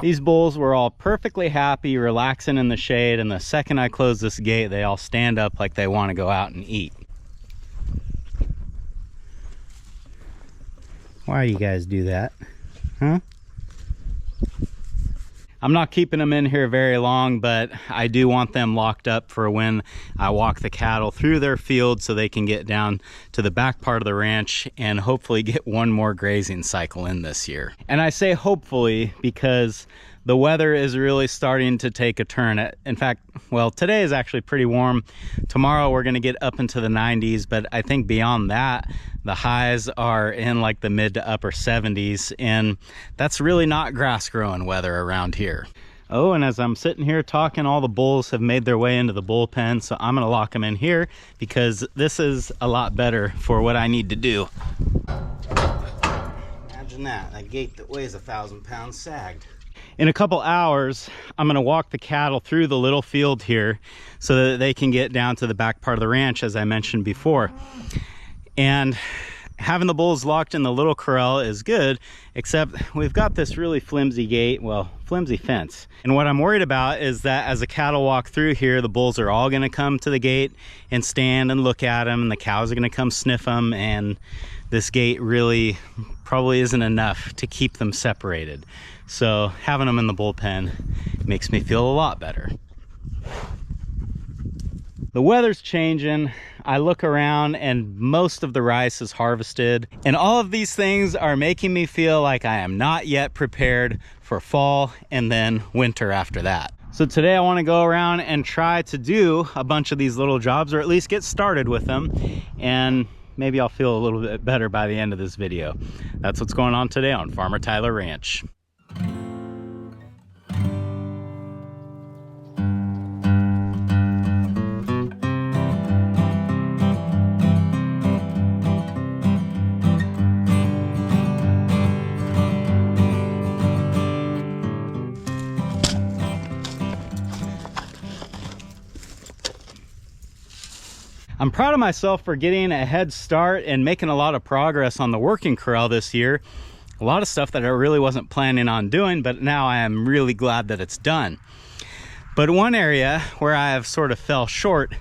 These bulls were all perfectly happy, relaxing in the shade, and the second I close this gate, they all stand up like they want to go out and eat. Why you guys do that? Huh? I'm not keeping them in here very long, but I do want them locked up for when I walk the cattle through their field so they can get down to the back part of the ranch and hopefully get one more grazing cycle in this year. And I say hopefully because the weather is really starting to take a turn. In fact, well, today is actually pretty warm. Tomorrow we're gonna get up into the 90s, but I think beyond that, the highs are in like the mid to upper 70s, and that's really not grass growing weather around here. Oh, and as I'm sitting here talking, all the bulls have made their way into the bullpen, so I'm gonna lock them in here because this is a lot better for what I need to do. Imagine that gate that weighs 1,000 pounds sagged. In a couple hours, I'm gonna walk the cattle through the little field here so that they can get down to the back part of the ranch, as I mentioned before. And having the bulls locked in the little corral is good, except we've got this really flimsy gate, well, flimsy fence. And what I'm worried about is that as the cattle walk through here, the bulls are all gonna come to the gate and stand and look at them, and the cows are gonna come sniff them, and this gate really probably isn't enough to keep them separated. So having them in the bullpen makes me feel a lot better. The weather's changing. I look around and most of the rice is harvested, and all of these things are making me feel like I am not yet prepared for fall and then winter after that. So today I want to go around and try to do a bunch of these little jobs, or at least get started with them, and maybe I'll feel a little bit better by the end of this video. That's what's going on today on Farmer Tyler Ranch. I'm proud of myself for getting a head start and making a lot of progress on the working corral this year. A lot of stuff that I really wasn't planning on doing, but now I am really glad that it's done. But one area where I have sort of fell short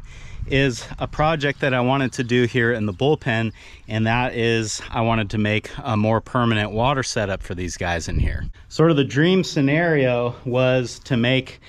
is a project that I wanted to do here in the bullpen, and that is I wanted to make a more permanent water setup for these guys in here. Sort of the dream scenario was to make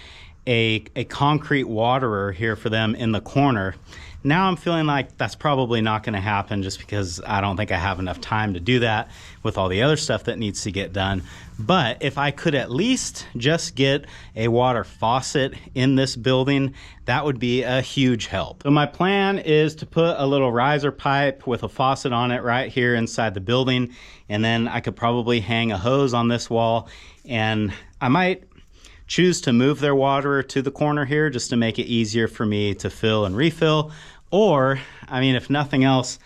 a concrete waterer here for them in the corner. Now I'm feeling like that's probably not going to happen, just because I don't think I have enough time to do that with all the other stuff that needs to get done. But if I could at least just get a water faucet in this building, that would be a huge help. So my plan is to put a little riser pipe with a faucet on it right here inside the building, and then I could probably hang a hose on this wall, and I might choose to move their water to the corner here just to make it easier for me to fill and refill. Or, I mean, if nothing else,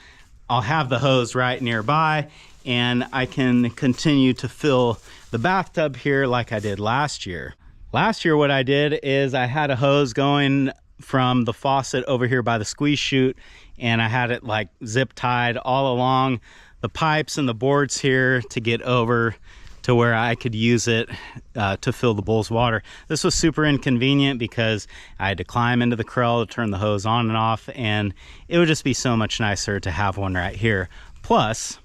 I'll have the hose right nearby and I can continue to fill the bathtub here like I did last year. Last year, what I did is I had a hose going from the faucet over here by the squeeze chute, and I had it like zip tied all along the pipes and the boards here to get over to where I could use it to fill the bull's water. This was super inconvenient because I had to climb into the corral to turn the hose on and off, and it would just be so much nicer to have one right here. Plus,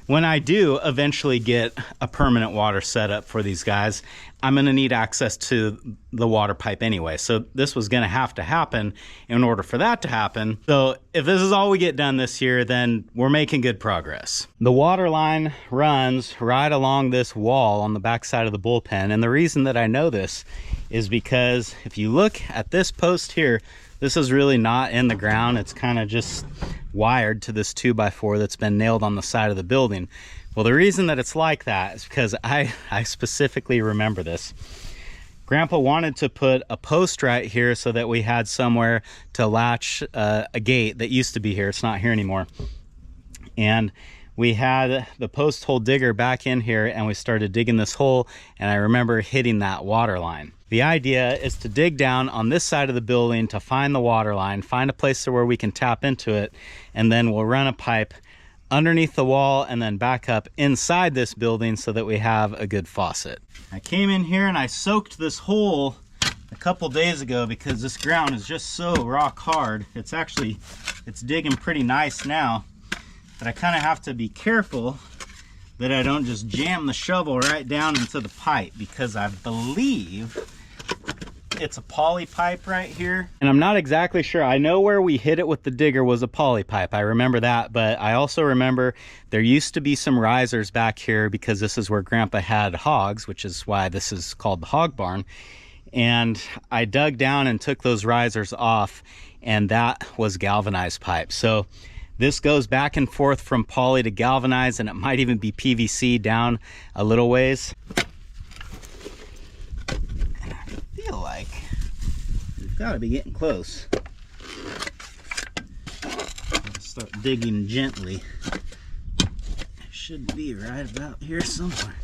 when I do eventually get a permanent water setup for these guys, I'm gonna need access to the water pipe anyway. So this was gonna have to happen in order for that to happen. So if this is all we get done this year, then we're making good progress. The water line runs right along this wall on the back side of the bullpen. And the reason that I know this is because if you look at this post here, this is really not in the ground. It's kind of just wired to this 2x4 that's been nailed on the side of the building. Well, the reason that it's like that is because I specifically remember this. Grandpa wanted to put a post right here so that we had somewhere to latch a gate that used to be here. It's not here anymore. And we had the post hole digger back in here, and we started digging this hole, and I remember hitting that water line. The idea is to dig down on this side of the building to find the water line, find a place where we can tap into it, and then we'll run a pipe underneath the wall and then back up inside this building so that we have a good faucet. I came in here and I soaked this hole a couple days ago because this ground is just so rock hard. It's digging pretty nice now, but I kind of have to be careful that I don't just jam the shovel right down into the pipe, because I believe it's a poly pipe right here, and I'm not exactly sure. I know where we hit it with the digger was a poly pipe. I remember that, but I also remember there used to be some risers back here because this is where Grandpa had hogs, which is why this is called the hog barn. And I dug down and took those risers off, and that was galvanized pipe. So this goes back and forth from poly to galvanized, and it might even be PVC down a little ways. Feel like we've got to be getting close. Start digging gently. It should be right about here somewhere.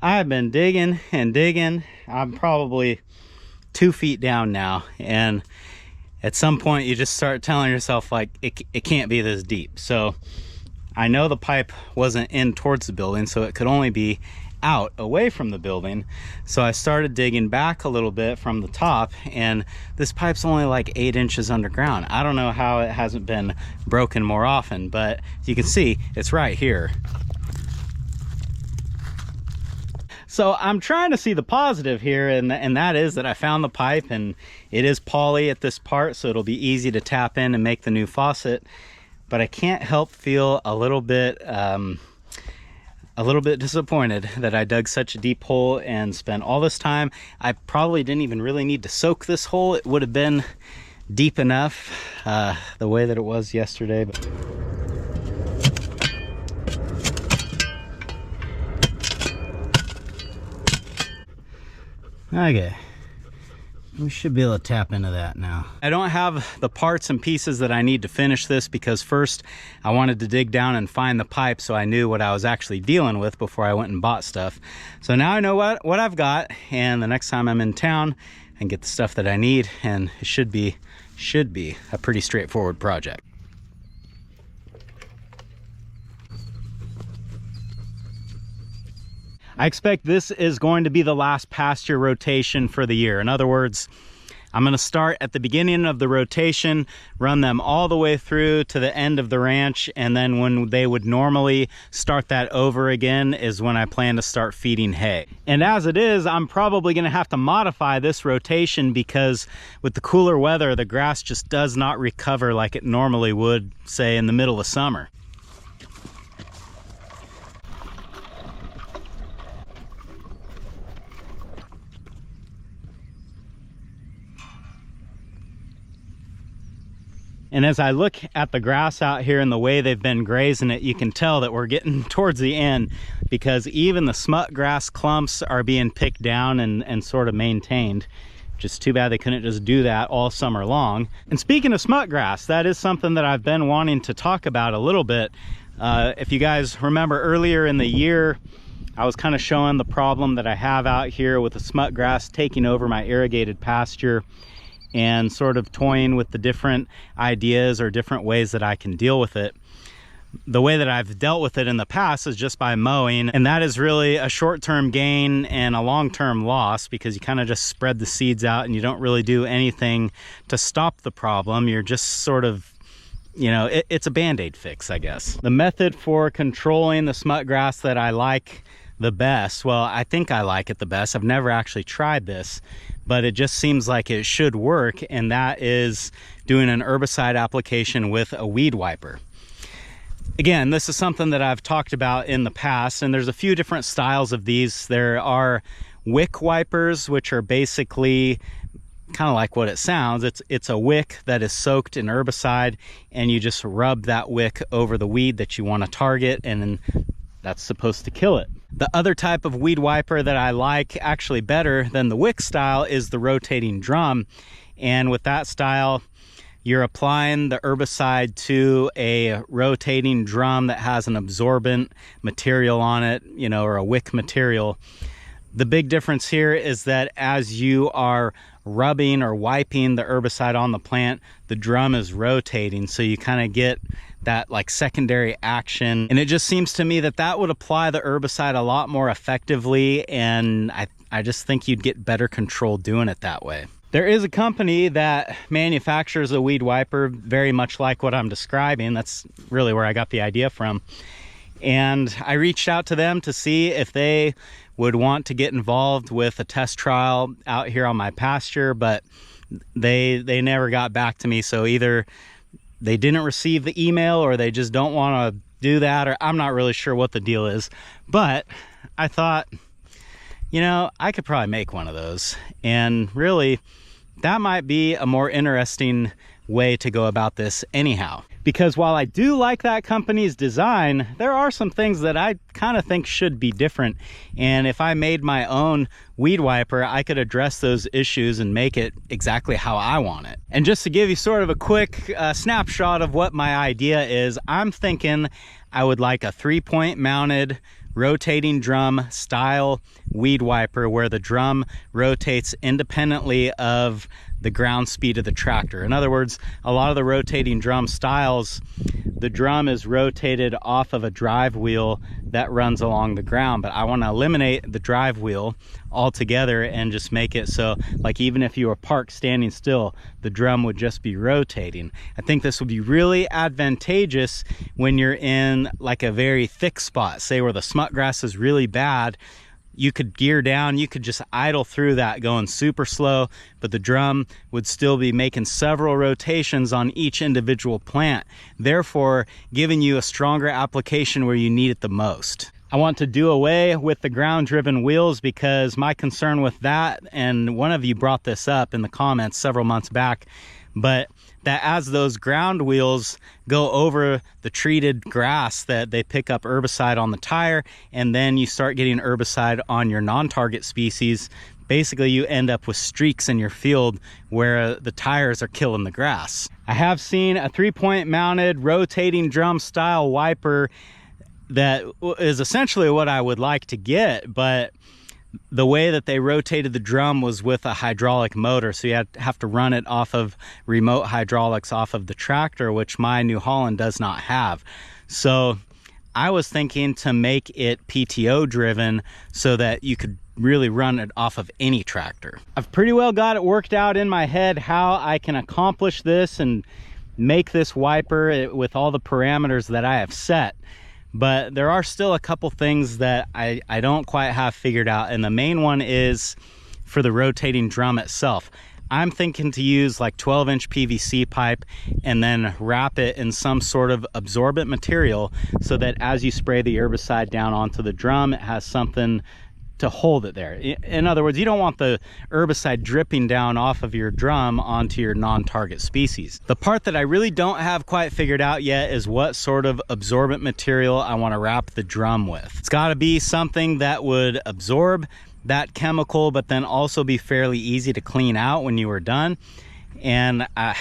I've been digging and digging. I'm probably 2 feet down now, and at some point you just start telling yourself like it can't be this deep. So I know the pipe wasn't in towards the building, so it could only be out away from the building. So I started digging back a little bit from the top, and this pipe's only like 8 inches underground. I don't know how it hasn't been broken more often, but you can see it's right here. So I'm trying to see the positive here, and that is that I found the pipe, and it is poly at this part, so it'll be easy to tap in and make the new faucet. But I can't help feel a little bit disappointed that I dug such a deep hole and spent all this time. I probably didn't even really need to soak this hole. It would have been deep enough the way that it was yesterday. But okay, we should be able to tap into that now. I don't have the parts and pieces that I need to finish this, because first I wanted to dig down and find the pipe so I knew what I was actually dealing with before I went and bought stuff. So now I know what I've got, and the next time I'm in town I can get the stuff that I need, and it should be a pretty straightforward project. I expect this is going to be the last pasture rotation for the year. In other words, I'm going to start at the beginning of the rotation, run them all the way through to the end of the ranch, and then when they would normally start that over again is when I plan to start feeding hay. And as it is, I'm probably going to have to modify this rotation, because with the cooler weather, the grass just does not recover like it normally would, say, in the middle of summer. And as I look at the grass out here and the way they've been grazing it, you can tell that we're getting towards the end, because even the smut grass clumps are being picked down and sort of maintained. Just too bad they couldn't just do that all summer long. And speaking of smut grass, that is something that I've been wanting to talk about a little bit. If you guys remember earlier in the year, I was kind of showing the problem that I have out here with the smut grass taking over my irrigated pasture, and sort of toying with the different ideas or different ways that I can deal with it. The way that I've dealt with it in the past is just by mowing, and that is really a short-term gain and a long-term loss, because you kind of just spread the seeds out and you don't really do anything to stop the problem. You're just sort of, you know, it's a band-aid fix, I guess. The method for controlling the smut grass that I like the best, well, I think I like it the best. I've never actually tried this, but it just seems like it should work, and that is doing an herbicide application with a weed wiper. Again, this is something that I've talked about in the past, and there's a few different styles of these. There are wick wipers, which are basically kind of like what it sounds. It's a wick that is soaked in herbicide, and you just rub that wick over the weed that you want to target, and then that's supposed to kill it. The other type of weed wiper that I like actually better than the wick style is the rotating drum. And with that style, you're applying the herbicide to a rotating drum that has an absorbent material on it, you know, or a wick material. The big difference here is that as you are rubbing or wiping the herbicide on the plant, the drum is rotating, so you kind of get that like secondary action. And it just seems to me that that would apply the herbicide a lot more effectively, and I just think you'd get better control doing it that way. There is a company that manufactures a weed wiper very much like what I'm describing. That's really where I got the idea from. And I reached out to them to see if they would want to get involved with a test trial out here on my pasture, but they never got back to me. So either they didn't receive the email or they just don't want to do that, or I'm not really sure what the deal is. But I thought, you know, I could probably make one of those, and really that might be a more interesting way to go about this anyhow. Because while I do like that company's design, there are some things that I kind of think should be different. And if I made my own weed wiper, I could address those issues and make it exactly how I want it. And just to give you sort of a quick snapshot of what my idea is, I'm thinking I would like a 3-point mounted rotating drum style weed wiper where the drum rotates independently of the ground speed of the tractor. In other words, a lot of the rotating drum styles, the drum is rotated off of a drive wheel that runs along the ground, but I want to eliminate the drive wheel altogether and just make it so, like, even if you were parked standing still, the drum would just be rotating. I think this would be really advantageous when you're in like a very thick spot, say where the smut grass is really bad. You could gear down, you could just idle through that going super slow, but the drum would still be making several rotations on each individual plant, therefore giving you a stronger application where you need it the most. I want to do away with the ground driven wheels because my concern with that, and one of you brought this up in the comments several months back, but that as those ground wheels go over the treated grass, that they pick up herbicide on the tire, and then you start getting herbicide on your non-target species. Basically, you end up with streaks in your field where the tires are killing the grass. I have seen a 3-point mounted rotating drum style wiper that is essentially what I would like to get, but the way that they rotated the drum was with a hydraulic motor, so you have to run it off of remote hydraulics off of the tractor, which my New Holland does not have. So I was thinking to make it PTO driven so that you could really run it off of any tractor. I've pretty well got it worked out in my head how I can accomplish this and make this wiper with all the parameters that I have set. But there are still a couple things that I don't quite have figured out. And the main one is for the rotating drum itself. I'm thinking to use like 12-inch PVC pipe and then wrap it in some sort of absorbent material so that as you spray the herbicide down onto the drum, it has something to hold it there. In other words, you don't want the herbicide dripping down off of your drum onto your non-target species. The part that I really don't have quite figured out yet is what sort of absorbent material I want to wrap the drum with. It's got to be something that would absorb that chemical, but then also be fairly easy to clean out when you were done. And I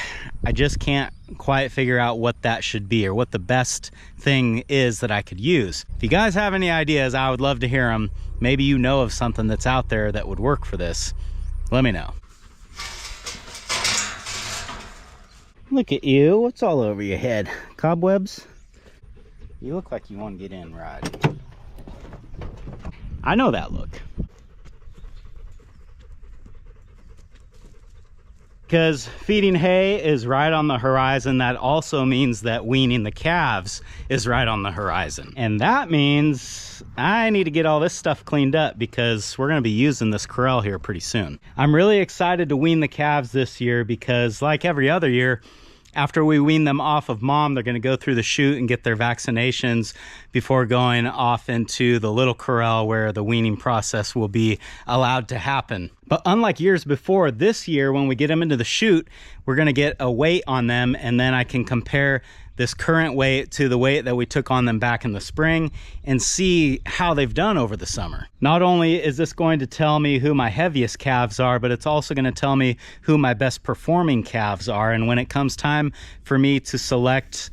just can't quite figure out what that should be or what the best thing is that I could use. If you guys have any ideas, I would love to hear them. Maybe you know of something that's out there that would work for this. Let me know. Look at you. What's all over your head? Cobwebs? You look like you want to get in right. I know that look. Because feeding hay is right on the horizon, that also means that weaning the calves is right on the horizon. And that means I need to get all this stuff cleaned up because we're going to be using this corral here pretty soon. I'm really excited to wean the calves this year because, like every other year, after we wean them off of mom, they're going to go through the chute and get their vaccinations before going off into the little corral where the weaning process will be allowed to happen. But unlike years before, this year when we get them into the chute, we're going to get a weight on them, and then I can compare this current weight to the weight that we took on them back in the spring and see how they've done over the summer. Not only is this going to tell me who my heaviest calves are, but it's also going to tell me who my best performing calves are. And when it comes time for me to select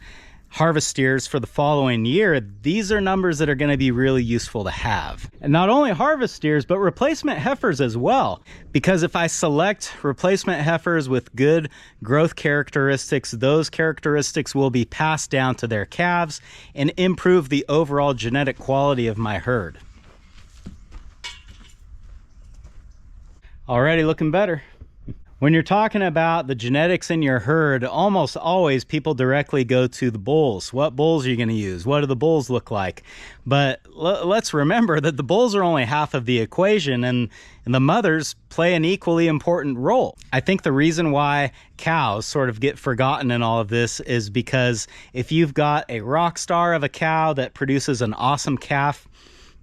harvest steers for the following year, these are numbers that are going to be really useful to have. And not only harvest steers, but replacement heifers as well. Because if I select replacement heifers with good growth characteristics, those characteristics will be passed down to their calves and improve the overall genetic quality of my herd. Already looking better. When you're talking about the genetics in your herd, almost always people directly go to the bulls. What bulls are you going to use? What do the bulls look like? But let's remember that the bulls are only half of the equation, and the mothers play an equally important role. I think the reason why cows sort of get forgotten in all of this is because if you've got a rock star of a cow that produces an awesome calf,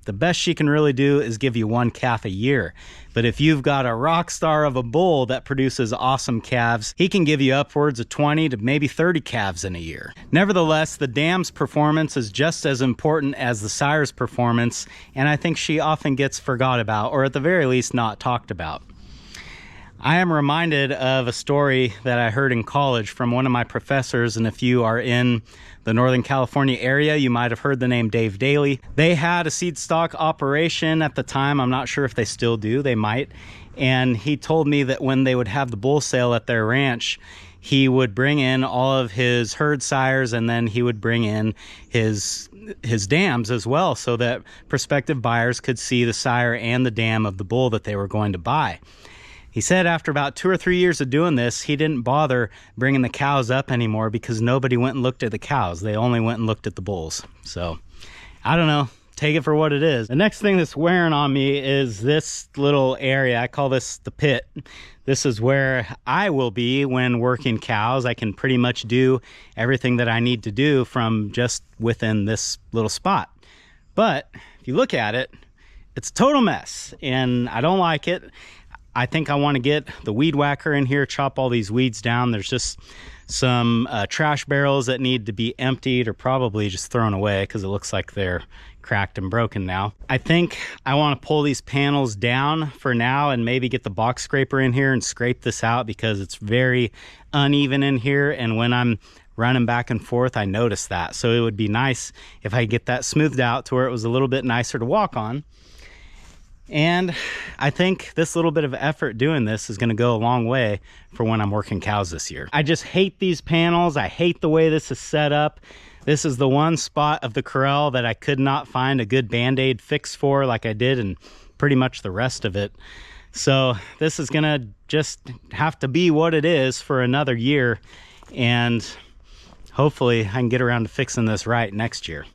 the best she can really do is give you 1 calf a year. But if you've got a rock star of a bull that produces awesome calves, he can give you upwards of 20 to maybe 30 calves in a year. Nevertheless, the dam's performance is just as important as the sire's performance, and I think she often gets forgot about, or at the very least not talked about. I am reminded of a story that I heard in college from one of my professors, and if you are in the Northern California area, you might have heard the name Dave Daly. They had a seed stock operation at the time. I'm not sure if they still do. They might. And he told me that when they would have the bull sale at their ranch, he would bring in all of his herd sires, and then he would bring in his dams as well, so that prospective buyers could see the sire and the dam of the bull that they were going to buy. He said after about 2 or 3 years of doing this, he didn't bother bringing the cows up anymore because nobody went and looked at the cows. They only went and looked at the bulls. So, I don't know. Take it for what it is. The next thing that's wearing on me is this little area. I call this the pit. This is where I will be when working cows. I can pretty much do everything that I need to do from just within this little spot. But if you look at it, it's a total mess, and I don't like it. I think I want to get the weed whacker in here, chop all these weeds down. There's just some trash barrels that need to be emptied or probably just thrown away because it looks like they're cracked and broken now. I think I want to pull these panels down for now and maybe get the box scraper in here and scrape this out because it's very uneven in here, and when I'm running back and forth, I notice that. So it would be nice if I get that smoothed out to where it was a little bit nicer to walk on. And I think this little bit of effort doing this is going to go a long way for when I'm working cows this year. I just hate these panels. I hate the way this is set up. This is the one spot of the corral that I could not find a good Band-Aid fix for like I did in pretty much the rest of it. So this is going to just have to be what it is for another year. And hopefully I can get around to fixing this right next year.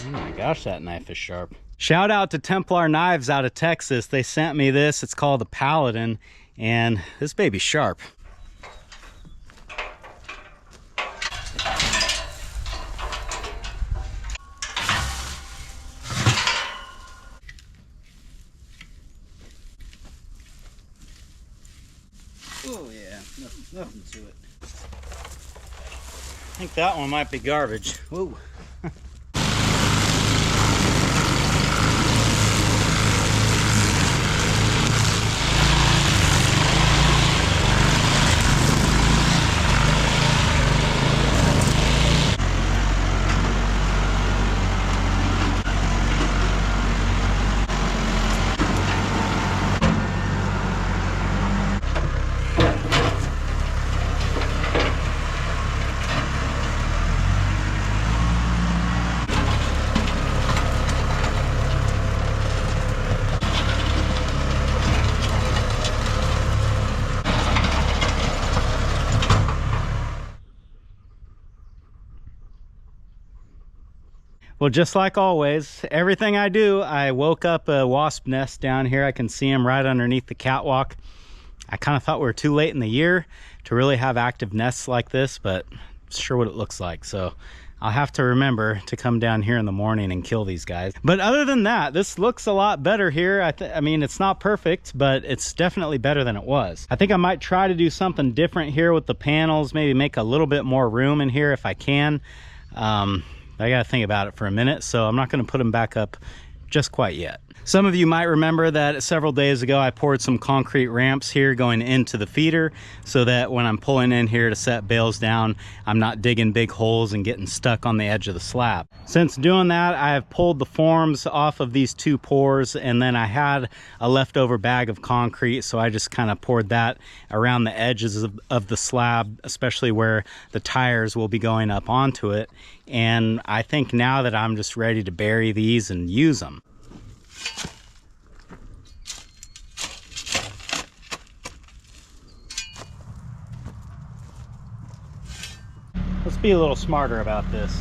Oh my gosh, that knife is sharp. Shout out to Templar Knives out of Texas. They sent me this. It's called the Paladin, and this baby's sharp. Oh yeah, nothing to it. I think that one might be garbage. Whoa. Well, just like always, everything I do, I woke up a wasp nest down here. I can see them right underneath the catwalk. I kind of thought we were too late in the year to really have active nests like this, but it's sure what it looks like. So I'll have to remember to come down here in the morning and kill these guys. But other than that, this looks a lot better here. I mean, it's not perfect, but it's definitely better than it was. I think I might try to do something different here with the panels, maybe make a little bit more room in here if I can. I gotta think about it for a minute, so I'm not gonna put them back up just quite yet. Some of you might remember that several days ago I poured some concrete ramps here going into the feeder so that when I'm pulling in here to set bales down, I'm not digging big holes and getting stuck on the edge of the slab. Since doing that, I have pulled the forms off of these 2 pours, and then I had a leftover bag of concrete, so I just kind of poured that around the edges of the slab, especially where the tires will be going up onto it. And I think now that I'm just ready to bury these and use them. Let's be a little smarter about this.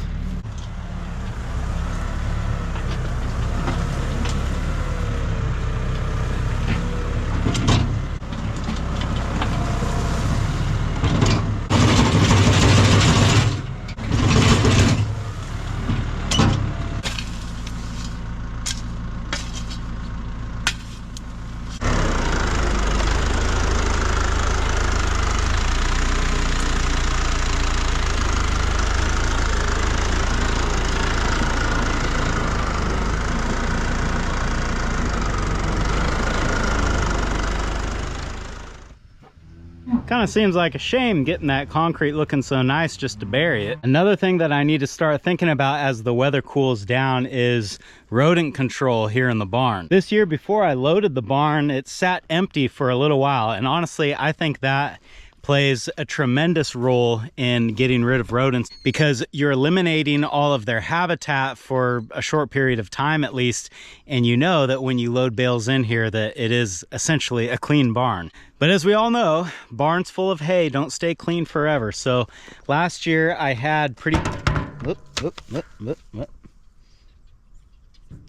Kind of seems like a shame getting that concrete looking so nice just to bury it. Another thing that I need to start thinking about as the weather cools down is rodent control here in the barn. This year, before I loaded the barn, it sat empty for a little while, and honestly I think that plays a tremendous role in getting rid of rodents, because you're eliminating all of their habitat for a short period of time at least, and you know that when you load bales in here that it is essentially a clean barn. But as we all know, barns full of hay don't stay clean forever. So last year I had pretty...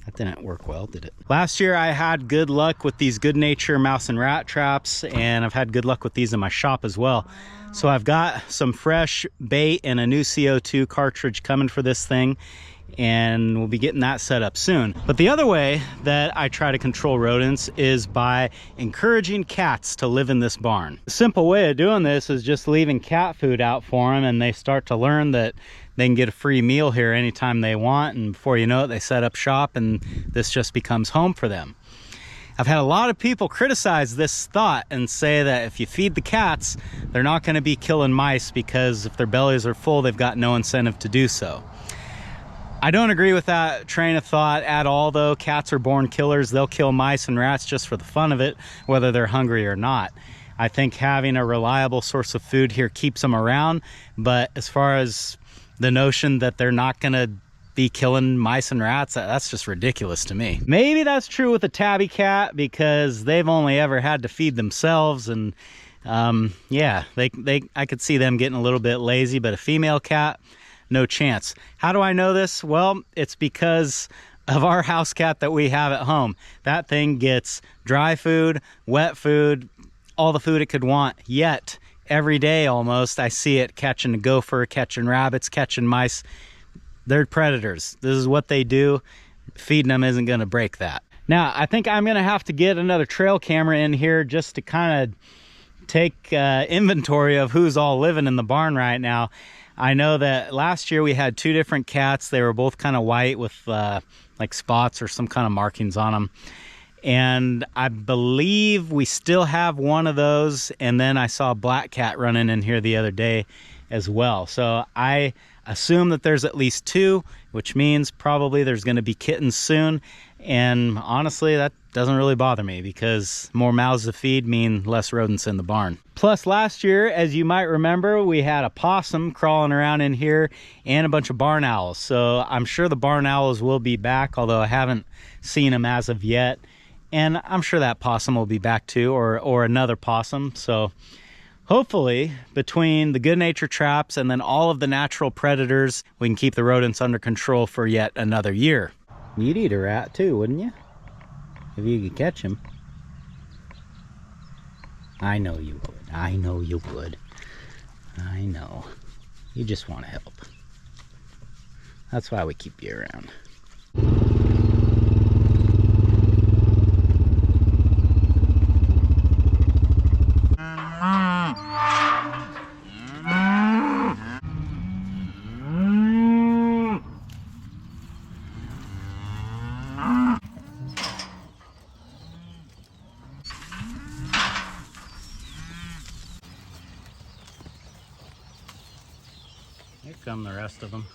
That didn't work well, did it? Last year I had good luck with these Good Nature mouse and rat traps, and I've had good luck with these in my shop as well. So I've got some fresh bait and a new CO2 cartridge coming for this thing, and we'll be getting that set up soon. But the other way that I try to control rodents is by encouraging cats to live in this barn. The simple way of doing this is just leaving cat food out for them, and they start to learn that they can get a free meal here anytime they want, and before you know it, they set up shop and this just becomes home for them. I've had a lot of people criticize this thought and say that if you feed the cats, they're not going to be killing mice, because if their bellies are full, they've got no incentive to do so. I don't agree with that train of thought at all, though. Cats are born killers. They'll kill mice and rats just for the fun of it, whether they're hungry or not. I think having a reliable source of food here keeps them around, but as far as the notion that they're not going to be killing mice and rats, that's just ridiculous to me. Maybe that's true with a tabby cat, because they've only ever had to feed themselves, and yeah, I could see them getting a little bit lazy, but a female cat, no chance. How do I know this? Well, it's because of our house cat that we have at home. That thing gets dry food, wet food, all the food it could want, yet every day almost I see it catching a gopher, catching rabbits, catching mice. They're predators. This is what they do. Feeding them isn't going to break that. Now, I think I'm going to have to get another trail camera in here just to kind of take inventory of who's all living in the barn right now. I know that last year we had 2 different cats. They were both kind of white with like spots or some kind of markings on them. And I believe we still have one of those, and then I saw a black cat running in here the other day as well. So I assume that there's at least 2, which means probably there's going to be kittens soon. And honestly, that doesn't really bother me, because more mouths to feed mean less rodents in the barn. Plus, last year, as you might remember, we had a possum crawling around in here and a bunch of barn owls. So I'm sure the barn owls will be back, although I haven't seen them as of yet. And I'm sure that possum will be back too, or another possum. So hopefully, between the Good Nature traps and then all of the natural predators, we can keep the rodents under control for yet another year. You'd eat a rat too, wouldn't you? If you could catch him. I know you would. I know you would. I know. You just want to help. That's why we keep you around. scum the rest of them.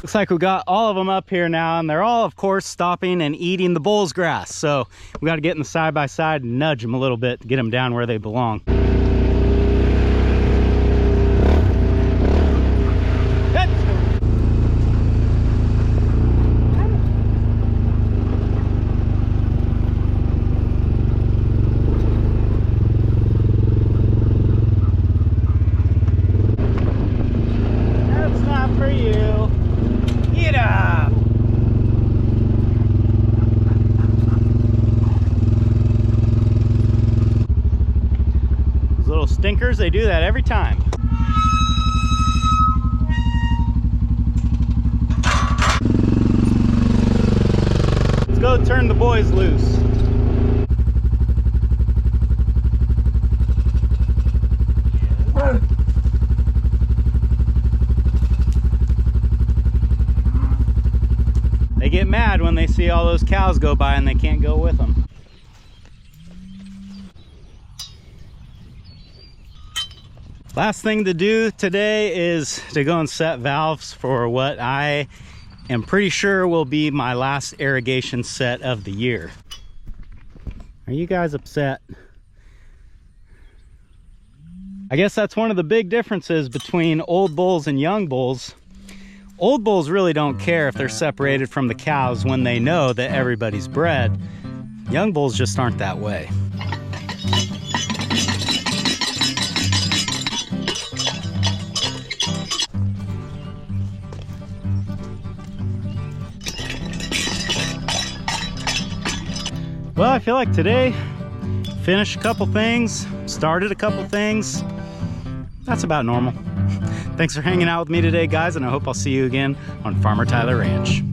Looks like we got all of them up here now, and they're all, of course, stopping and eating the bull's grass. So we got to get in the side by side and nudge them a little bit to get them down where they belong. That's not for you. Get up! Those little stinkers, they do that every time. Let's go turn the boys loose. They get mad when they see all those cows go by and they can't go with them. Last thing to do today is to go and set valves for what I am pretty sure will be my last irrigation set of the year. Are you guys upset? I guess that's one of the big differences between old bulls and young bulls. Old bulls really don't care if they're separated from the cows when they know that everybody's bred. Young bulls just aren't that way. Well, I feel like today, finished a couple things, started a couple things. That's about normal. Thanks for hanging out with me today, guys, and I hope I'll see you again on Farmer Tyler Ranch.